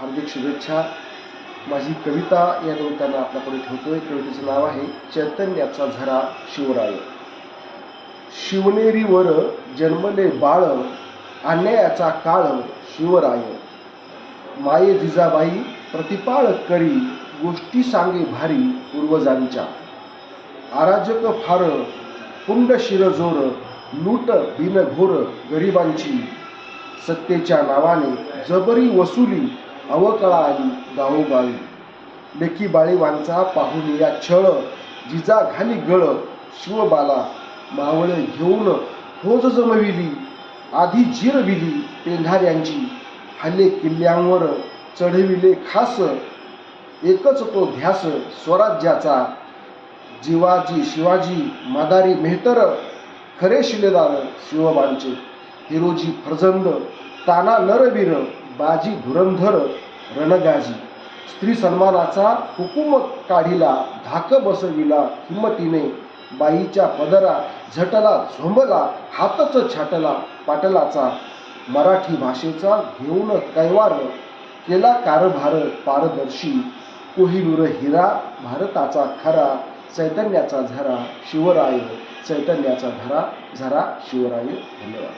हार्दिक शुभेच्छा. माझी कविता या निमित्तानं आपल्यापुढे ठेवतोय. कवितेचं नाव आहे चैतन्याचा झरा शिवराय. शिवनेरीवर जन्मले बाळ, अन्यायाचा काळ शिवराय. माये जिजाबाई प्रतिपाळ करी, गोष्टी सांगे भारी पूर्वजांच्या. अराजक फार पुंड शिरजोर, लूट बिनघोर गरिबांची. सत्तेच्या नावाने जबरी वसुली, अवकळा आली गावोगावी. लेकी बाळीवांचा पाहून या छळ, जिजा घाली गळ शिवबाला. मावळ घेऊन फौज जमविली, आधी जिरविली पेंढाऱ्यांची. हल्ले किल्ल्यांवर चढविले खास, एकच तो ध्यास स्वराज्याचा. जिवाजी शिवाजी मादारी मेहतर, खरे शिलेदार शिवबांचे. हिरोजी फर्जंद ताना नरवीर, बाजी धुरंधर रणगाजी. स्त्री सन्मानाचा हुकूम काढिला, धाक बसविला हिम्मतीने. बाईच्या पदरा झटला झोंबला, हातच छाटला पाटलाचा. मराठी भाषेचा घेऊन कैवार, केला कारभार पारदर्शी. कोहिनूर हिरा भारताचा खरा, चैतन्याचा झरा शिवराय. चैतन्याचा झरा शिवराय. धन्यवाद.